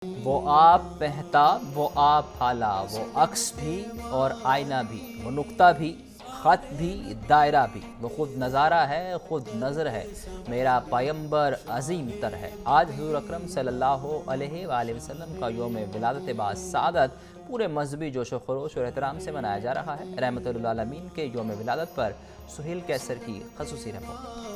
وہ آپ مہتاب، وہ آپ حالا، وہ عکس بھی اور آئینہ بھی، وہ نقطہ بھی، خط بھی، دائرہ بھی، وہ خود نظارہ ہے، خود نظر ہے، میرا پیمبر عظیم تر ہے۔ آج حضور اکرم صلی اللہ علیہ وآلہ وسلم کا یوم ولادت باسعادت پورے مذہبی جوش و خروش اور احترام سے منایا جا رہا ہے۔ رحمت للعالمین کے یوم ولادت پر سہیل کیسر کی خصوصی رپورٹ۔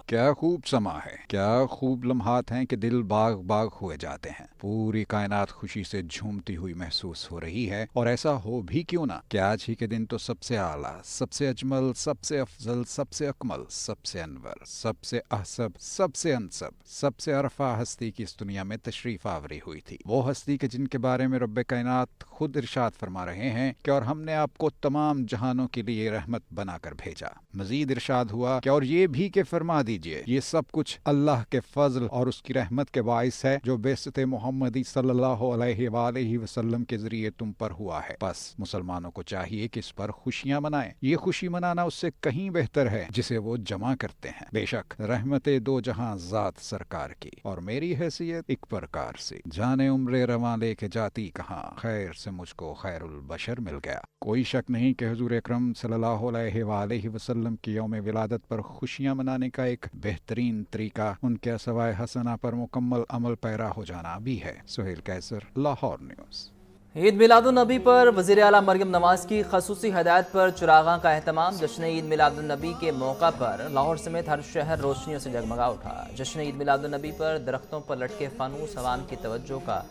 کیا خوب سما ہے، کیا خوب لمحات ہیں کہ دل باغ باغ ہوئے جاتے ہیں۔ پوری کائنات خوشی سے جھومتی ہوئی محسوس ہو رہی ہے، اور ایسا ہو بھی کیوں نہ کہ آج ہی کے دن تو سب سے اعلیٰ، سب سے اجمل، سب سے افضل، سب سے اکمل، سب سے انور، سب سے احسب، سب سے انسب، سب سے عرفہ ہستی کی اس دنیا میں تشریف آوری ہوئی تھی۔ وہ ہستی کے جن کے بارے میں رب کائنات خود ارشاد فرما رہے ہیں کہ اور ہم نے آپ کو تمام جہانوں کے لیے رحمت بنا کر بھیجا۔ مزید ارشاد ہوا کہ اور یہ بھی کہ فرما دیجئے یہ سب کچھ اللہ کے فضل اور اس کی رحمت کے باعث ہے جو بعثت محمدی صلی اللہ علیہ وآلہ وسلم کے ذریعے تم پر ہوا ہے۔ بس مسلمانوں کو چاہیے کہ اس پر خوشیاں منائیں۔ یہ خوشی منانا اس سے کہیں بہتر ہے جسے وہ جمع کرتے ہیں۔ بے شک رحمت دو جہاں ذات سرکار کی، اور میری حیثیت ایک پرکار سے جانے عمر رواں لے کے جاتی کہاں، خیر سے مجھ کو خیر البشر مل گیا۔ کوئی شک نہیں کہ حضور اکرم صلی اللہ علیہ وآلہ وسلم کی یوم ولادت پر خوشیاں منانے کا ایک بہترین طریقہ ان کے اسوائے حسنہ پر مکمل عمل پیرا ہو جانا بھی ہے۔ سہیل کیسر، لاہور نیوز۔ عید میلاد النبی پر وزیر اعلیٰ مریم نواز کی خصوصی ہدایت پر چراغاں کا اہتمام۔ جشن عید میلاد النبی کے موقع پر لاہور سمیت ہر شہر روشنیوں سے جگمگا اٹھا۔ جشن عید میلاد النبی پر درختوں پر لٹکے فانوس عوام کی توجہ کا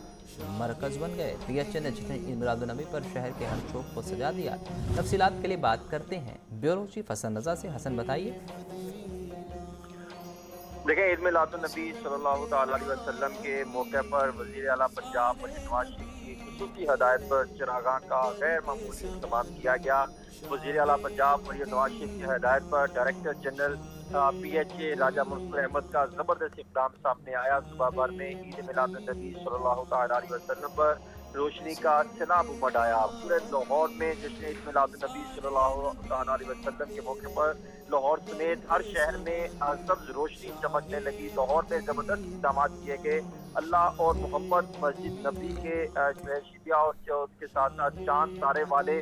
مرکز بن گئے۔ پی ایچ اے نے جشن عید میلاد النبی پر شہر کے ہر چوک کو سجا دیا۔ تفصیلات کے لیے بات کرتے ہیں بیورو چیف حسن رضا سے۔ حسن بتائیے۔ دیکھیں، عید میلاد النبی صلی اللہ تعالیٰ علیہ وسلم کے موقع پر وزیر اعلیٰ پنجاب مریم نواز شریف کی خصوصی ہدایت پر چراغاں کا غیر معمولی اہتمام کیا گیا۔ وزیر اعلیٰ پنجاب مریم نواز شریف کی ہدایت پر director general P H A Raja Mansoor Ahmed کا زبردست اقدام سامنے آیا۔ صبح بھر میں عید میلاد النبی صلی اللہ تعالیٰ علیہ وسلم پر روشنی کا سیلاب امڑ آیا۔ پورے لاہور میں جشن عید میلاد النبی صلی اللہ تعالیٰ علیہ وسلم کے موقع پر لاہور سمیت ہر شہر میں سبز روشنی چمکنے لگی۔ لاہور میں زبردست اقدامات کیے گئے۔ اللہ اور محمد مسجد نبی کے جو ہے شیعہ اور اس کے ساتھ ساتھ چاند تارے والے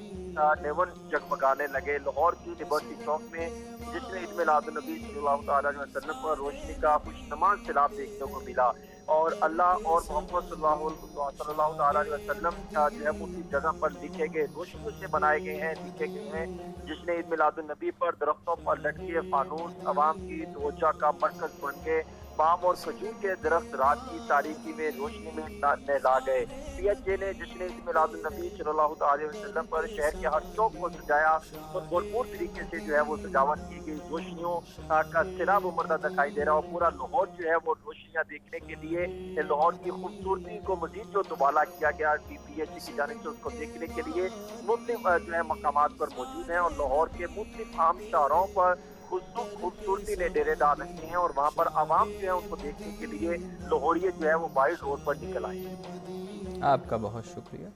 نیون جگمگانے لگے۔ لاہور کی لبرٹی چوک میں جشن عید میلاد النبی صلی اللہ تعالیٰ علیہ وسلم پر روشنی کا خوشنما سیلاب دیکھنے کو ملا، اور اللہ اور محمد صلی اللہ تعالیٰ علیہ وسلم جو ہے اسی جگہ پر لکھے گئے روشنیوں سے بنائے گئے ہیں، لکھے گئے ہیں۔ جشن عید میلاد النبی پر درختوں پر لٹکے فانوس عوام کی توجہ کا مرکز بن گئے۔ پام اور کھجور کے درخت رات کی تاریکی میں روشنی میں نہلا گئے۔ پی ایچ اے نے جشن عید میلاد النبی صلی اللہ تعالیٰ علیہ وسلم پر شہر کے ہر چوک کو سجایا اور بھرپور طریقے سے جو ہے وہ سجاوٹ کی گئی۔ روشنیوں کا سیلاب امڑتا دکھائی دے رہا، اور پورا لاہور جو ہے وہ روشنیاں دیکھنے کے لیے لاہور کی خوبصورتی کو مزید جو دوبالا کیا گیا پی ایچ اے کی جانب سے، اس کو دیکھنے کے لیے مختلف جو ہے مقامات پر موجود ہیں، اور لاہور کے مختلف عام شاہراہوں پر خوبصورتی نے ڈیرے ڈال رکھے ہیں، اور وہاں پر عوام جو ہے ان کو دیکھنے کے لیے لاہوریے جو ہے وہ وائڈ روڈ پر نکل آئے ہیں۔ آپ کا بہت شکریہ۔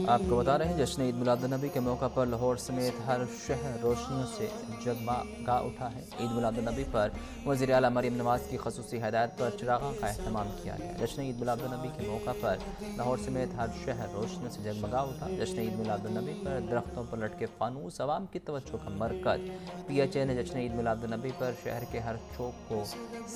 آپ کو بتا رہے ہیں جشن عید میلاد النبی کے موقع پر لاہور سمیت ہر شہر روشنیوں سے جگمگا اٹھا ہے۔ عید میلاد النبی پر وزیر اعلیٰ مریم نواز کی خصوصی ہدایت پر چراغاں کا اہتمام کیا گیا۔ جشن عید میلاد النبی کے موقع پر لاہور سمیت ہر شہر روشنیوں سے جگمگا اٹھا۔ جشن عید میلاد النبی پر درختوں پر لٹکے فانوس عوام کی توجہ کا مرکز۔ پی ایچ اے نے جشن عید میلاد النبی پر شہر کے ہر چوک کو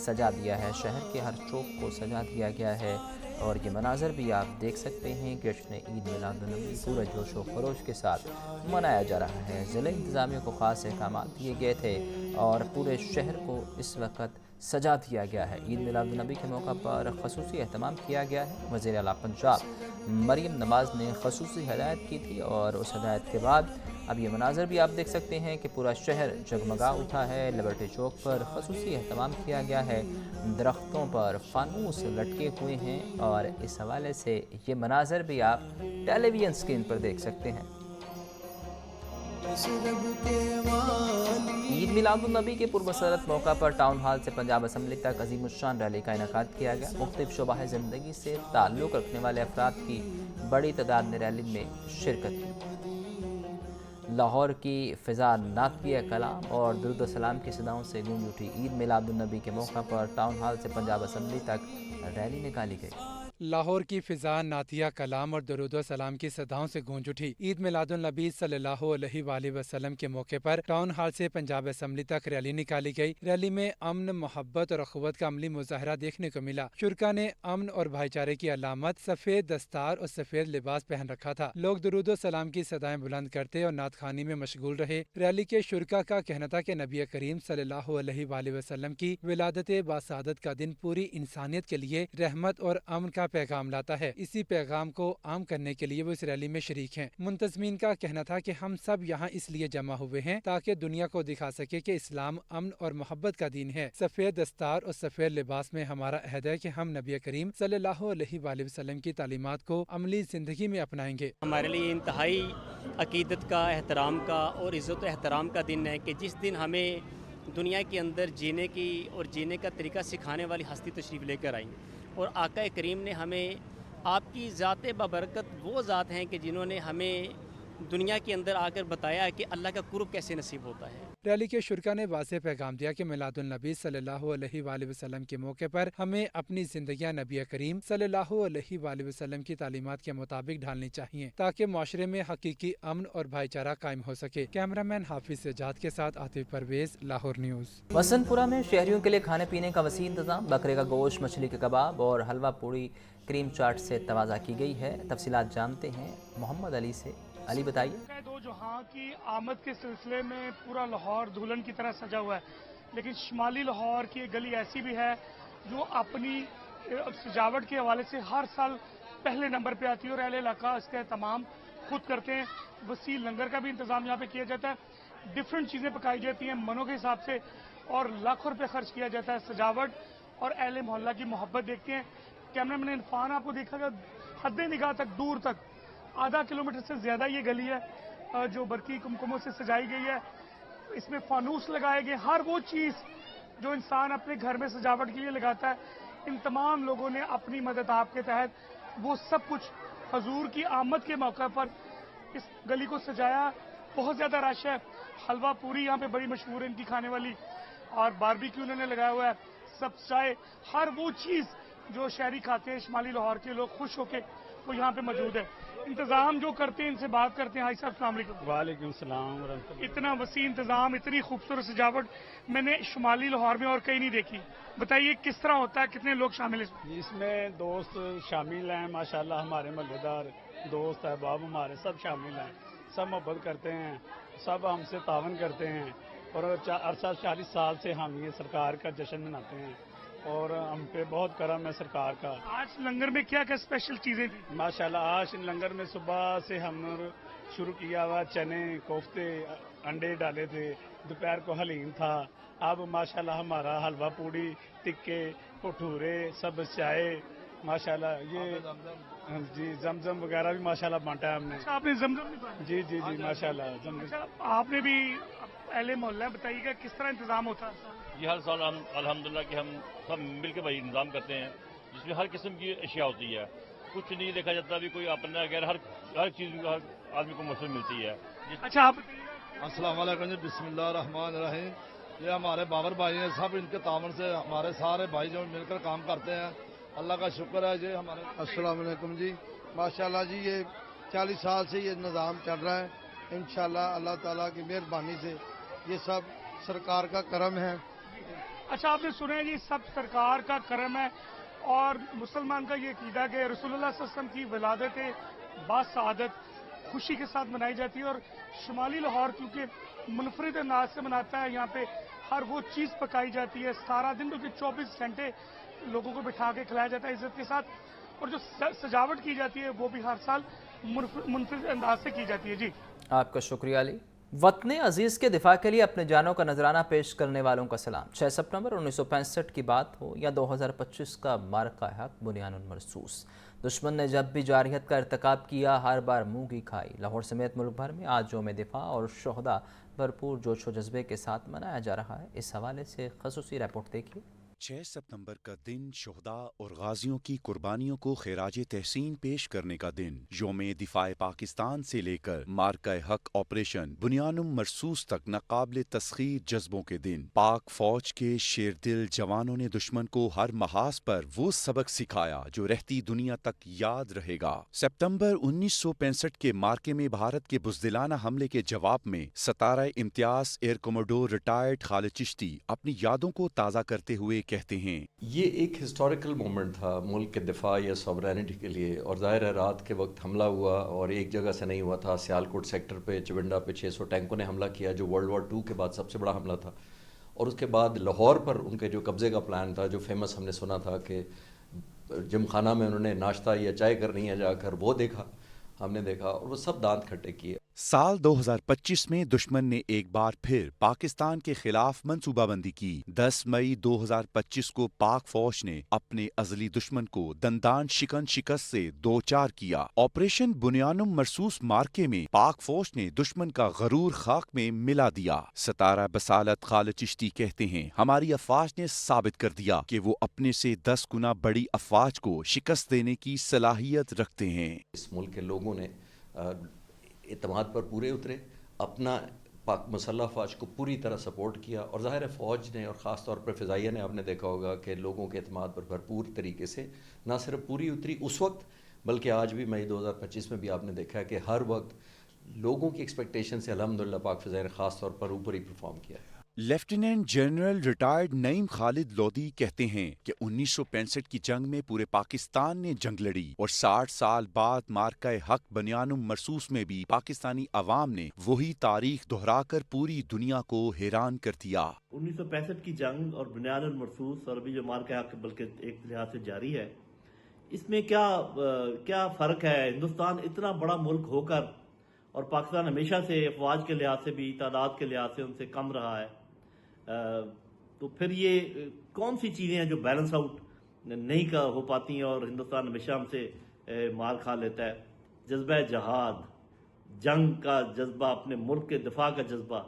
سجا دیا ہے۔ شہر کے ہر چوک کو سجا دیا گیا ہے، اور یہ مناظر بھی آپ دیکھ سکتے ہیں کہ جشن عید میلاد النبی پورے جوش و خروش کے ساتھ منایا جا رہا ہے۔ ضلع انتظامیہ کو خاص احکامات دیے گئے تھے اور پورے شہر کو اس وقت سجا دیا گیا ہے۔ عید میلاد النبی کے موقع پر خصوصی اہتمام کیا گیا ہے۔ وزیر اعلیٰ پنجاب مریم نواز نے خصوصی ہدایت کی تھی، اور اس ہدایت کے بعد اب یہ مناظر بھی آپ دیکھ سکتے ہیں کہ پورا شہر جگمگا اٹھا ہے۔ لبرٹی چوک پر خصوصی اہتمام کیا گیا ہے، درختوں پر فانوس لٹکے ہوئے ہیں، اور اس حوالے سے یہ مناظر بھی آپ ٹیلی ویژن اسکرین پر دیکھ سکتے ہیں۔ عید میلاد النبی کے پرمسرت موقع پر ٹاؤن ہال سے پنجاب اسمبلی تک عظیم الشان ریلی کا انعقاد کیا گیا۔ مختلف شعبہ زندگی سے تعلق رکھنے والے افراد کی بڑی تعداد نے ریلی میں شرکت کی۔ लाहौर की फ़िज़ा नातिया कलाम और दुरूद सलाम की सदाओं से गूंज उठी। ईद मिलादुन्नबी के मौका पर टाउन हॉल से पंजाब असम्बली तक रैली निकाली गई। लाहौर की फ़िज़ा नातिया कलाम और दरूद व सलाम की सदाओं से गूंज उठी। ईद मिलादुन नबी सल्लल्लाहु अलैहि वसल्लम के मौके पर टाउन हॉल से पंजाब असम्बली तक रैली निकाली गई। रैली में अमन, मोहब्बत और अखुवत का अमली मुजाहरा देखने को मिला। शुरका ने अमन और भाईचारे की अलामत सफ़ेद दस्तार और सफ़ेद लिबास पहन रखा था। लोग दरूद व सलाम की सदाएं बुलंद करते और नात खानी में मशगूल रहे। रैली के शुरका का कहना था कि नबी करीम सल्लल्लाहु अलैहि वसल्लम की विलादत बासादत का दिन पूरी इंसानियत के लिए रहमत और अमन का पैगाम लाता है। इसी पैगाम को आम करने के लिए वो इस रैली में शरीक हैं। मुंतज़मीन का कहना था कि हम सब यहाँ इसलिए जमा हुए हैं ताकि दुनिया को दिखा सके कि इस्लाम अमन और मोहब्बत का दीन है। सफ़ेद दस्तार और सफ़ेद लिबास में हमारा अहद है कि हम नबी करीम सल्लल्लाहु अलैहि वसल्लम की तालीमात को अमली ज़िंदगी में अपनाएंगे। हमारे लिए इंतहाई अकीदत का, एहतराम का और इज़्ज़त एहतराम का दिन है कि जिस दिन हमें दुनिया के अंदर जीने की और जीने का तरीका सिखाने वाली हस्ती तशरीफ़ लेकर आई और आका करीम ने हमें आपकी ज़ात बबरकत वो ज़ात हैं कि जिन्होंने हमें दुनिया के अंदर आकर बताया है कि अल्लाह का कुर्ब कैसे नसीब होता है। रैली के शुरका ने वाज़ेह पैगाम दिया कि मिलादुन नबी सल्लल्लाहु अलैहि वसल्लम के मौके पर हमें अपनी जिंदगियां नबी करीम सल्लल्लाहु अलैहि वसल्लम की तालीमात के मुताबिक ढालनी चाहिए ताकि माशरे में हकीकी अमन और भाईचारा कायम हो सके। कैमरामैन हाफिज सजाद के साथ आतिफ परवेज, लाहौर न्यूज़। वसंतपुरा में शहरियों के लिए खाने पीने का वसी इंतजाम। बकरे का गोश्त, मछली के कबाब और हलवा पूड़ी क्रीम चाट से तवाज़ा की गई है। तफसीलात जानते हैं मोहम्मद अली से। अली बताइए। दो जहां की आमद के सिलसिले में पूरा लाहौर दुल्हन की तरह सजा हुआ है, लेकिन शुमाली लाहौर की एक गली ऐसी भी है जो अपनी सजावट के हवाले से हर साल पहले नंबर पे आती है और अहले इलाका इसका तमाम खुद करते हैं। वसी लंगर का भी इंतजाम यहाँ पे किया जाता है। डिफरेंट चीज़ें पकाई जाती हैं मनों के हिसाब से और लाखों रुपये खर्च किया जाता है। सजावट और अहले मोहल्ला की मोहब्बत देखते हैं। कैमरामैन इरफान आपको देखा हद निगाह तक दूर तक आधा किलोमीटर से ज़्यादा ये गली है जो बरकी कुमकुमों से सजाई गई है। इसमें फानूस लगाए गए, हर वो चीज़ जो इंसान अपने घर में सजावट के लिए लगाता है, इन तमाम लोगों ने अपनी मदद आपके तहत वो सब कुछ हजूर की आमद के मौके पर इस गली को सजाया। बहुत ज़्यादा रश है। हलवा पूरी यहाँ पे बड़ी मशहूर है इनकी खाने वाली, और बारबेक्यू उन्होंने लगाया हुआ है। सब चाय, हर वो चीज़ जो शहरी खाते हैं, शुमाली लाहौर के लोग खुश होके वो यहाँ पे मौजूद है। इंतजाम जो करते हैं, इनसे बात करते हैं। हाई साहब, अस्सलाम वालेकुम। वालेकुम सलाम। इतना वसी इंतजाम, इतनी खूबसूरत सजावट मैंने शुमाली लाहौर में और कहीं नहीं देखी। बताइए किस तरह होता है, कितने लोग शामिल हैं इसमें? दोस्त शामिल हैं माशाल्लाह, हमारे महल्लेदार दोस्त अहबाब हमारे सब शामिल हैं। सब मोहब्बत करते हैं, सब हमसे तावन करते हैं और 40 साल से हम ये सरकार का जश्न मनाते हैं और हम पे बहुत करम है सरकार का। आज लंगर में क्या क्या स्पेशल चीजें थी? माशाल्लाह आज लंगर में सुबह से हमने शुरू किया हुआ, चने, कोफ्ते, अंडे डाले थे। दोपहर को हलीम था। अब माशाल्लाह हमारा हलवा पूड़ी, टिक्के, भटूरे, सब चाय, माशाल्लाह ये जी जमजम वगैरह भी माशाल्लाह बांटा है हमने। अच्छा, आपने जमजम भी बांटा? जी जी जी माशाल्लाह जमजम। अच्छा, आपने भी अहले मोहल्ला, बताइएगा किस तरह इंतजाम होता है? ये हर साल हम अल्हम्दुलिल्लाह कि हम सब मिलकर भाई इंतजाम करते हैं, जिसमें हर किस्म की अशिया होती है। कुछ नहीं देखा जाता, भी कोई अपना अगर हर चीज़ हर आदमी को मौसम मिलती है। अच्छा, आप अस्सलाम वालेकुम जी, बिस्मिल्लाह रहमान रहीम। ये हमारे बाबर भाई हैं, सब इनके तावन से हमारे सारे भाई जो मिलकर काम करते हैं, अल्लाह का शुक्र है जी हमारे। अस्सलाम वालेकुम जी, माशाल्लाह जी ये 40 साल से ये निज़ाम चल रहा है। इंशाल्लाह अल्लाह ताला की मेहरबानी से ये सब सरकार का करम है। अच्छा, आपने सुना है ये सब सरकार का करम है और मुसलमान का ये अकीदा है कि रसूलुल्लाह सल्लल्लाहु अलैहि वसल्लम की विलादत बासआदत खुशी के साथ मनाई जाती है और शुमाली लाहौर क्योंकि मुनफरिद अंदाज से मनाता है। यहाँ पे हर वो चीज़ पकाई जाती है सारा दिन, क्योंकि 24 घंटे लोगों को बिठा के खिलाया जाता है इज्जत के साथ, और जो सजावट की जाती है वो भी हर साल मुनफरिद अंदाज से की जाती है। जी आपका शुक्रिया अली। वतन अजीज़ के दिफा के लिए अपने जानों का नजराना पेश करने वालों का सलाम। 6 सितंबर 1965 की बात हो या 2025 का मार्का हक बुनियानुल मरसूस, दुश्मन ने जब भी जारहियत का इर्तिकाब किया हर बार मुँह की खाई। लाहौर समेत मुल्क भर में आज यौम दिफा और शोहदा भरपूर जोश व जज्बे के साथ मनाया जा रहा है। इस हवाले से खसूसी रिपोर्ट देखिए। 6 सितंबर का दिन शोहदा और गाजियों की कुर्बानियों को खिराज तहसीन पेश करने का दिन। योम दिफाए पाकिस्तान से लेकर मार्का हक ऑपरेशन बुनियानुम मरसूस तक नाकाबिल तस्खीर जज्बों के दिन। पाक फौज के शेरदिल जवानों ने दुश्मन को हर महाज पर वो सबक सिखाया जो रहती दुनिया तक याद रहेगा। सितंबर 1965 के मार्के में भारत के बुज़दिलाना हमले के जवाब में 17 Imtiaz air commodore retired Khalid Chishti अपनी यादों को ताज़ा करते हुए कहते हैं, ये एक हिस्टोरिकल मोमेंट था मुल्क के दिफा या सॉवरेनिटी के लिए। और ज़ाहिर है रात के वक्त हमला हुआ और एक जगह से नहीं हुआ था। सियालकोट सेक्टर पे चविंडा पे 600 टैंकों ने हमला किया जो वर्ल्ड वॉर 2 के बाद सबसे बड़ा हमला था। और उसके बाद लाहौर पर उनके जो कब्ज़े का प्लान था, जो फेमस हमने सुना था कि जिमखाना में उन्होंने नाश्ता या चाय करनी है जाकर, वो देखा, हमने देखा और वो सब दांत खट्टे किए। साल 2025 में दुश्मन ने एक बार फिर पाकिस्तान के खिलाफ मंसूबाबंदी की। 10 मई 2025 को पाक फौज ने अपने अजली दुश्मन को दंदान शिकन शिकस्त से दो चार किया। ऑपरेशन बुनियानुम मरसूस मार्के में पाक फौज ने दुश्मन का गरूर खाक में मिला दिया। 17 बसालत खालिद चिश्ती कहते हैं, हमारी अफवाज ने साबित कर दिया कि वो अपने से 10 गुना बड़ी अफवाज को शिकस्त देने की सलाहियत रखते हैं। इस मुल्क के लोगों ने इत्तेमाद पर पूरे उतरे, अपना पाक मसल्ह फ़ौज को पूरी तरह सपोर्ट किया। और ज़ाहिर है फ़ौज ने और ख़ास तौर पर फ़िज़ाइया ने, आपने देखा होगा कि लोगों के इत्तेमाद पर भरपूर तरीके से ना सिर्फ पूरी उतरी उस वक्त, बल्कि आज भी मई 2025 में भी आपने देखा है कि हर वक्त लोगों की एक्सपेक्टेशन से अल्हम्दुलिल्लाह पाक फ़िज़ाइया ने ख़ास तौर पर ऊपर ही परफॉर्म किया है। Lieutenant general retired Naeem Khalid Lodi कहते हैं कि 1965 की जंग में पूरे पाकिस्तान ने जंग लड़ी और 60 साल बाद मार्का हक बनियानुम मरसूस में भी पाकिस्तानी अवाम ने वही तारीख दोहराकर पूरी दुनिया को हैरान कर दिया। 1965 की जंग और बुनियानुल मरसूस और अभी जो मार्का हक बल्कि एक लिहाज से जारी है, इसमें क्या फ़र्क है? हिंदुस्तान इतना बड़ा मुल्क होकर और पाकिस्तान हमेशा से अफवाज के लिहाज से भी, तादाद के लिहाज से उनसे कम रहा है। तो फिर ये कौन सी चीज़ें हैं जो बैलेंस आउट नहीं हो पाती हैं और हिंदुस्तान हमेशा हमसे मार खा लेता है? जज्बा जहाद, जंग का जज्बा, अपने मुल्क के दिफा का जज्बा,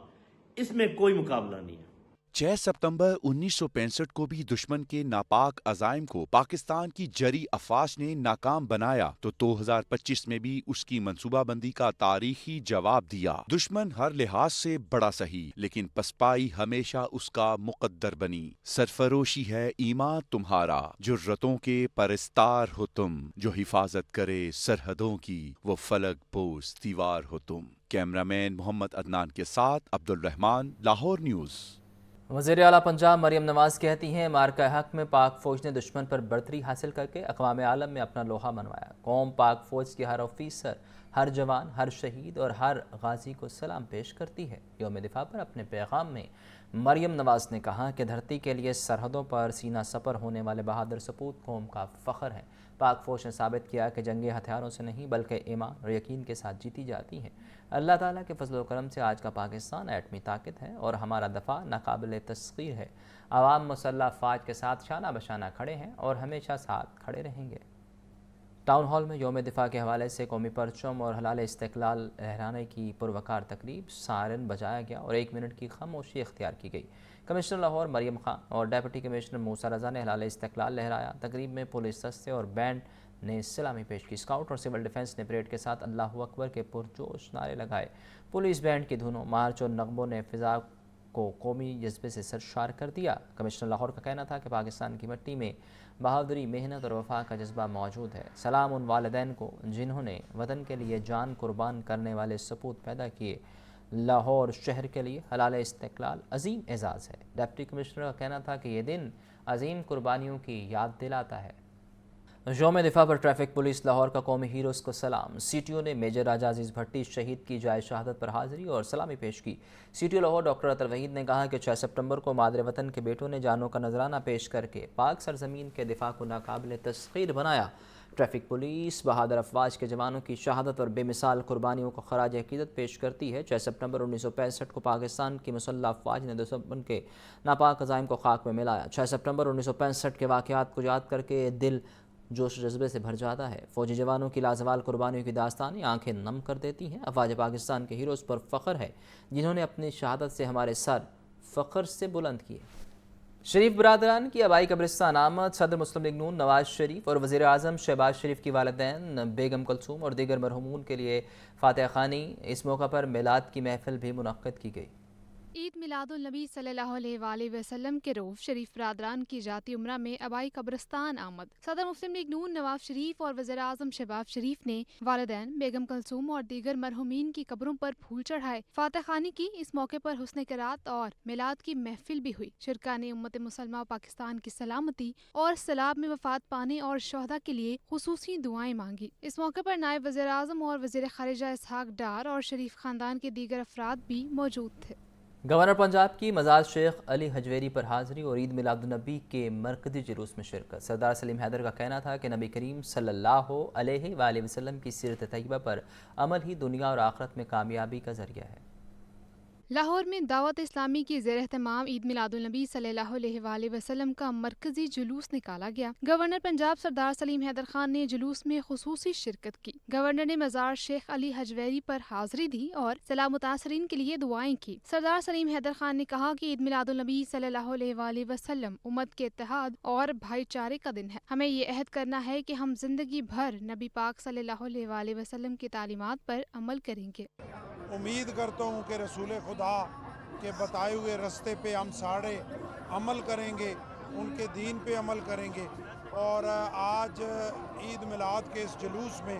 इसमें कोई मुकाबला नहीं है। 6 सितंबर 1965 को भी दुश्मन के नापाक अज़ाइम को पाकिस्तान की जरी अफवाज ने नाकाम बनाया तो 2025 में भी उसकी मंसूबाबंदी का तारीखी जवाब दिया। दुश्मन हर लिहाज से बड़ा सही, लेकिन पसपाई हमेशा उसका मुकद्दर बनी। सरफरोशी है ईमान तुम्हारा, जुर्रतों के परिस्तार हो तुम, जो हिफाजत करे सरहदों की, वो फलक पोस दीवार हो तुम। कैमरामैन मोहम्मद अदनान के साथ अब्दुल रहमान, लाहौर न्यूज़। वज़ीर आला पंजाब मरियम नवाज़ कहती हैं, मार्का हक में पाक फ़ौज ने दुश्मन पर बढ़तरी हासिल करके अक़वाम आलम में अपना लोहा मनवाया। कौम पाक फ़ौज के हर ऑफिसर, हर जवान, हर शहीद और हर गाजी को सलाम पेश करती है। यौम दिफा पर अपने पैगाम में मरियम नवाज़ ने कहा कि धरती के लिए सरहदों पर सीना सपर होने वाले बहादुर सपूत कौम का फ़ख्र है। पाक फ़ौज ने साबित किया कि जंगे हथियारों से नहीं बल्कि ईमान और यकीन के साथ जीती जाती है। अल्लाह ताला के फजल व करम से आज का पाकिस्तान एटमी ताकत है और हमारा दफ़ा नाकाबिल तस्खीर है। आवाम मुसल्लह फ़ौज के साथ शाना बशाना खड़े हैं और हमेशा साथ खड़े रहेंगे। टाउन हॉल में यौम दिफा के हवाले से कौमी परचम और हलाल इस्तिक़लाल लहराने की पुरवकार तकरीब, सायरन बजाया गया और 1 मिनट की खामोशी इख्तियार की गई। कमिश्नर लाहौर मरियम खान और डिप्टी कमिश्नर मूसा रज़ा ने हलाल इस्तिक़लाल लहराया। तकरीब में पुलिस दस्ते और बैंड ने सलामी पेश की। स्काउट और सिविल डिफेंस ने परेड के साथ अल्लाहु अकबर के पुरजोश नारे लगाए। पुलिस बैंड की धुनों, मार्च और नगमों ने फ़िज़ा को कौमी जज्बे से सरशार कर दिया। कमिश्नर लाहौर का कहना था कि पाकिस्तान की मिट्टी में बहादुरी, मेहनत और वफा का जज्बा मौजूद है। सलाम उन वालिदैन को जिन्होंने वतन के लिए जान कुर्बान करने वाले सपूत पैदा किए। लाहौर शहर के लिए हलाल इस्तिक़लाल अजीम एजाज़ है। डिप्टी कमिश्नर का कहना था कि यह दिन अजीम कुर्बानियों की याद दिलाता है। यौम दिफा पर ट्रैफिक पुलिस लाहौर का कौमी हीरोज़ को सलाम। CTO ने मेजर राजा अजीज़ भट्टी शहीद की जाए शहादत पर हाज़िरी और सलामी पेश की। CTO लाहौर डॉक्टर अतर वहीद ने कहा कि 6 सितंबर को मादरे वतन के बेटों ने जानों का नजराना पेश करके पाक सरजमीन के दिफा को नाकाबिल तस्खीर बनाया। ट्रैफिक पुलिस बहादुर अफवाज के जवानों की शहादत और बेमिसाल कुर्बानियों को खराज अकीदत पेश करती है। 6 सितंबर 1965 को पाकिस्तान की मुसल्लह अफवाज ने दुश्मन के नापाक अज़ाइम को खाक में मिलाया। 6 सितंबर 1965 के वाक़यात को याद करके दिल जोश जज्बे से भर जाता है। फ़ौजी जवानों की लाजवाल कुर्बानियों की दास्तानें आंखें नम कर देती हैं। अफवाज पाकिस्तान के हीरोज़ पर फ़ख्र है जिन्होंने अपनी शहादत से हमारे सर फ़ख्र से बुलंद किए। शरीफ बरादरान की आबाई कब्रिस्तान आमद सदर मुस्लिम लीग नून नवाज शरीफ और वज़ीर आज़म शहबाज शरीफ की वालिदैन बेगम कुलसूम और दीगर मरहूमून के लिए फातिहा ख़ानी। इस मौका पर मिलाद की महफिल भी मुनक्किद की गई। ईद मिलादुल नबी सल्लल्लाहु अलैहि वसल्लम के रोज़ शरीफ बरादरान की जाती उम्रा में आबाई कब्रिस्तान आमद सदर मुस्लिम लीग नून नवाज शरीफ और वज़ीर आज़म शहबाज शरीफ ने वालिदैन बेगम कुलसूम और दीगर मरहूमीन की कब्रों पर फूल चढ़ाए, फातिहा ख़ानी की। इस मौके पर हुस्न क़िरात और मिलाद की महफिल भी हुई। शुरका ने उम्मत मुसलमा पाकिस्तान की सलामती और सलाब में वफात पाने और शहदा के लिए खुसूसी दुआएं मांगी। इस मौके पर नायब वज़ीर आज़म और वज़ीर ख़ारिजा इसहाक डार और शरीफ ख़ानदान के दीगर अफराद भी मौजूद थे। गवर्नर पंजाब की मज़ार शेख अली हजवेरी पर हाज़री और ईद मिलादुन्नबी के मरकज़ी जुलूस में शिरकत। सरदार सलीम हैदर का कहना था कि नबी करीम सल्लल्लाहु अलैहि वसल्लम की सीरत तैयबा पर अमल ही दुनिया और आखिरत में कामयाबी का ज़रिया है। लाहौर में दावत इस्लामी की ज़ेर एहतमाम ईद मिलादुल नबी सल्लल्लाहु अलैहि वसल्लम का मरकजी जुलूस निकाला गया। गवर्नर पंजाब सरदार सलीम हैदर खान ने जुलूस में खुसूसी शिरकत की। गवर्नर ने मज़ार शेख अली हजवेरी पर हाज़री दी और सलाह मुतासरीन के लिए दुआएं की। सरदार सलीम हैदर खान ने कहा कि ईद मिलादुल नबी सल्लल्लाहु अलैहि वसल्लम उम्मत के इत्तेहाद और भाईचारे का दिन है। हमें ये अहद करना है कि हम जिंदगी भर नबी पाक सल्लल्लाहु अलैहि वसल्लम की तालीमात पर अमल करेंगे। उम्मीद करता हूँ कि रसूल खुदा के बताए हुए रास्ते पे हम सारे अमल करेंगे, उनके दीन पे अमल करेंगे। और आज ईद मिलाद के इस जुलूस में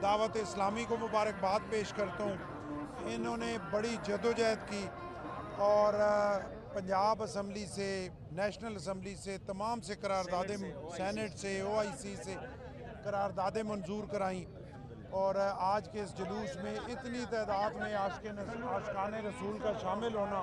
दावत इस्लामी को मुबारकबाद पेश करता हूँ। इन्होंने बड़ी जदोजहद की और पंजाब असम्बली से, नेशनल असम्बली से, तमाम से करारदादें, सेनेट से, OIC से करारदादें मंजूर कराईं और आज के इस जुलूस में इतनी तादाद में आशिकान रसूल का शामिल होना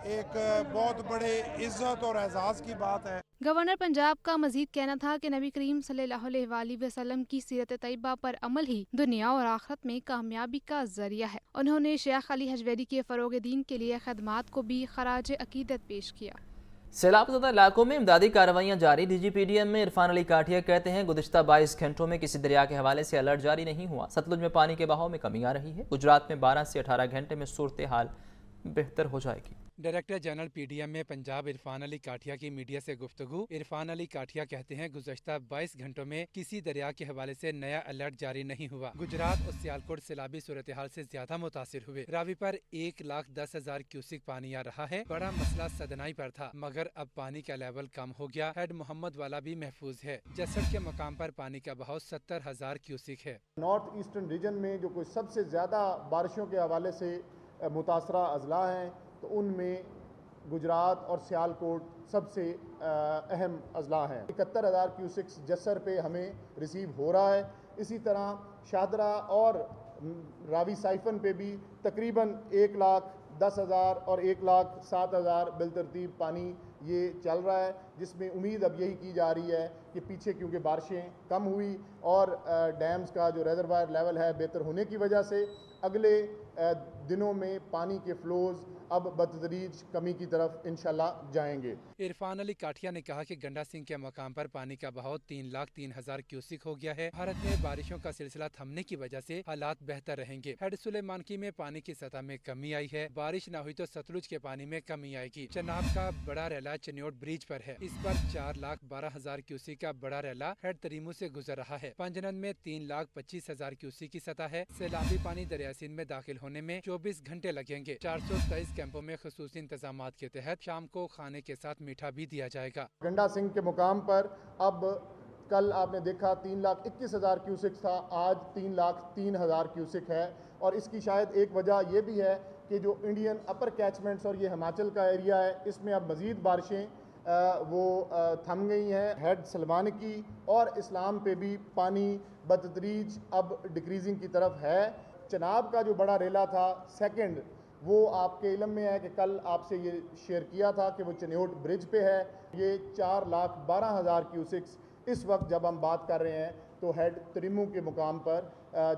एक बहुत बड़े इज़्ज़त और एजाज़ की बात है। गवर्नर पंजाब का मजीद कहना था कि नबी करीम सल्लल्लाहु अलैहि वसल्लम की सीरत तैयबा पर अमल ही दुनिया और आखिरत में कामयाबी का जरिया है। उन्होंने शेख अली हजवेरी के फ़रोग़ दीन के लिए खदमात को भी खराज अकीदत पेश किया। सैलाब ज़दा इलाकों में इमदादी कार्रवाइयाँ जारी। DGPDM में इरफान अली काठिया कहते हैं गुज़िश्ता 22 घंटों में किसी दरिया के हवाले से अलर्ट जारी नहीं हुआ। सतलुज में पानी के बहाव में कमी आ रही है। गुजरात में 12 से 18 घंटे में सूरत हाल बेहतर हो जाएगी। डायरेक्टर जनरल PDM में पंजाब इरफान अली काठिया की मीडिया से गुफ्तगू। इरफान अली काठिया कहते हैं गुज़श्ता 22 घंटों में किसी दरिया के हवाले से नया अलर्ट जारी नहीं हुआ। गुजरात और सियालकोट सैलाबी सूरत हाल से ज्यादा मुतासिर हुए। रावी पर 1,10,000 क्यूसिक पानी आ रहा है। बड़ा मसला सदनाई पर था मगर अब पानी का लेवल कम हो गया। हेड मोहम्मद वाला भी महफूज है। जसड़ के मकाम पर पानी का बहाव 70,000 क्यूसिक है। नॉर्थ ईस्टर्न रीजन में जो कोई सबसे ज़्यादा बारिशों के हवाले से मुतासरा अजला हैं तो उनमें गुजरात और सियालकोट सबसे अहम अजला हैं। 71,000 क्यूसिक्स जसर पे हमें रिसीव हो रहा है। इसी तरह शादरा और रावी साइफन पे भी तकरीबन 1,10,000 और 1,07,000 बिलतरतीब पानी ये चल रहा है, जिसमें उम्मीद अब यही की जा रही है कि पीछे क्योंकि बारिशें कम हुई और डैम्स का जो रेजरवायर लेवल है बेहतर होने की वजह से अगले दिनों में पानी के फ्लोज अब बतदरीज कमी की तरफ इंशाल्लाह जाएंगे। इरफान अली काठिया ने कहा कि गंडा सिंह के मकाम पर पानी का बहाव 3,03,000 क्यूसिक हो गया है। भारत में बारिशों का सिलसिला थमने की वजह से हालात बेहतर रहेंगे। हेड सुलेमानकी में पानी की सतह में कमी आई है। बारिश न हुई तो सतलुज के पानी में कमी आएगी। चनाब का बड़ा रैला चन्योट ब्रिज पर है। इस पर 4,12,000 क्यूसिक का बड़ा रैला हेड तरीमू से गुजर रहा है। पंजनन में 3,25,000 क्यूसिक की सतह है। सैलाबी पानी दरिया सिंध में दाखिल होने में 24 घंटे लगेंगे। 423 कैंपों में खसूसी इंतजामात के तहत शाम को खाने के साथ मीठा भी दिया जाएगा। गंडा सिंह के मुकाम पर अब कल आपने देखा 3,21,000 क्यूसिक था, आज 3,03,000 क्यूसिक है। और इसकी शायद एक वजह यह भी है कि जो इंडियन अपर कैचमेंट्स और ये हिमाचल का एरिया है इसमें अब मज़ीद बारिशें थम गई हैं। हेड सलमानकी और इस्लाम पे भी पानी बतदरीज अब डिक्रीजिंग की तरफ है। चनाब का जो बड़ा रेला था सेकंड, वो आपके इल्म में है कि कल आपसे ये शेयर किया था कि वो चन्योट ब्रिज पे है। ये 4,12,000 क्यूसिक्स इस वक्त जब हम बात कर रहे हैं तो हेड तरीमू के मुकाम पर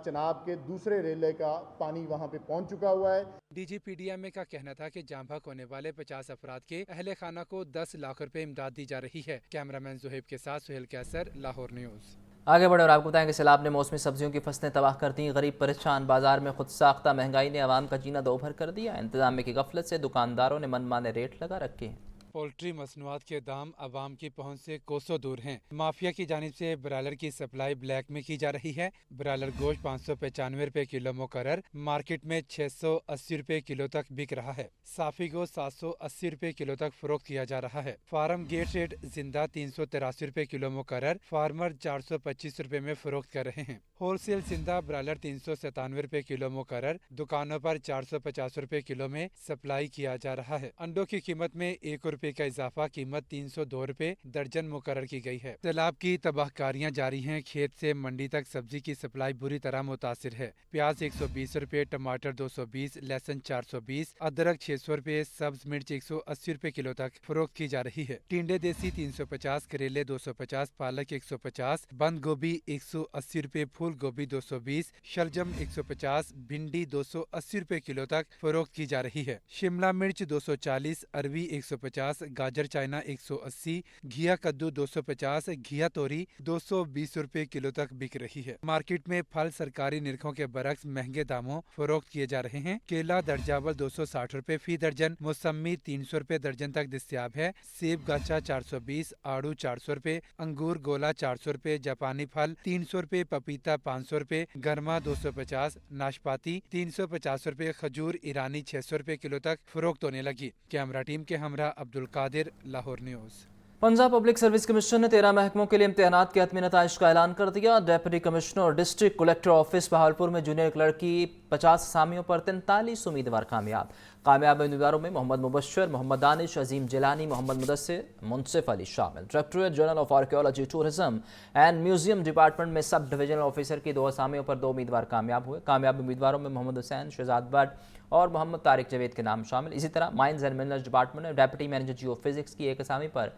चनाब के दूसरे रेले का पानी वहाँ पे पहुँच चुका हुआ है। DGPDM का कहना था कि जाम भाग होने वाले 50 अफराद के अहले खाना को 10 लाख रुपए इमदाद दी जा रही है। कैमरामैन जुहेब के साथ सुहेल कैसर, लाहौर न्यूज़। आगे बढ़े और आपको बताएं कि सैलाब ने मौसमी सब्जियों की फसलें तबाह कर दी। गरीब परेशान, बाजार में खुद साख्ता महंगाई ने आवाम का जीना दोभर कर दिया। इंतजामिया की गफलत से दुकानदारों ने मनमाने रेट लगा रखे हैं। पोल्ट्री मसनूआत के दाम आवाम की पहुंच से कोसों दूर हैं। माफिया की जानिब से ब्रायलर की सप्लाई ब्लैक में की जा रही है। ब्रायलर गोश्त 595 रुपए किलो मुकर्रर, मार्केट में 680 रुपए किलो तक बिक रहा है। साफी गोश्त 780 रुपए किलो तक फरोख्त किया जा रहा है। फार्म गेट रेट जिंदा 383 रुपए किलो मुकर्रर, फार्मर 425 रुपए में फरोख्त कर रहे हैं। होलसेल जिंदा ब्रायलर 397 रुपए किलो मुकर्रर, दुकानों पर 450 रुपए किलो में सप्लाई किया जा रहा है। अंडों की कीमत में 1 रुपए का इजाफा, कीमत 302 रुपए दर्जन मुकर्रर की गई है। सैलाब की तबाहकारियां जारी हैं। खेत से मंडी तक सब्जी की सप्लाई बुरी तरह मुतासिर है। प्याज 120 रुपए, टमाटर 220, लहसुन 420, अदरक 600 रुपए, सब्ज मिर्च 180 रुपए किलो तक फरोख्त की जा रही है। टिंडे देसी 350, करेले 250, पालक 150, बंद गोभी 180 रुपए, फूल गोभी 220, शलजम 150, भिंडी 280 रुपए किलो तक फरोख्त की जा रही है। शिमला मिर्च 240, अरवी 150, गाजर चाइना 180, घिया कद्दू 250, घिया तोरी 220 रुपए किलो तक बिक रही है। मार्केट में फल सरकारी निरखों के बरक्स महंगे दामों फरोख्त किए जा रहे हैं। केला दर्जावल 260 रुपए फी दर्जन, मौसमी 300 रुपए दर्जन तक दस्तयाब है। सेब गाचा 420, आड़ू 400 रुपए, अंगूर गोला 400 रुपए, जापानी फल 300 रुपए, पपीता 500 रुपए, गरमा 250, नाशपाती 350 रुपए, खजूर ईरानी 600 रुपए किलो तक फरोख्त होने लगी। कैमरा टीम के हमरा Abdul Qadir, Lahore news. Punjab public service commission ने 13 महकमों के लिए इम्तिहानात के हतमी नताइज का ऐलान कर दिया। डेप्यूटी कमिश्नर और डिस्ट्रिक्ट कलेक्टर ऑफिस बहावलपुर में जूनियर क्लर्क की 50 असामियों पर 43 उम्मीदवार कामयाब उम्मीदवारों में मोहम्मद मुबश्शिर, मोहम्मद दानिश, अजीम जिलानी, मोहम्मद मुदस्सिर, मुनसिफ अली शामिल। Directorate general of archaeology, tourism and museum department में सब डिविजनल ऑफिसर की 2 असामियों पर 2 उम्मीदवार कामयाब हुए। कामयाब उम्मीदवारों में मोहम्मद हुसैन, शहजाद भट्ट और मोहम्मद तारिक जावेद के नाम शामिल। इसी तरह माइंस एंड मिनरल्स डिपार्टमेंट में डेप्यूटी मैनेजर जियो फिजिक्स की 1 असामी पर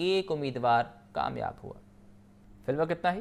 1 उम्मीदवार कामयाब हुआ। फिलहाल इतना ही।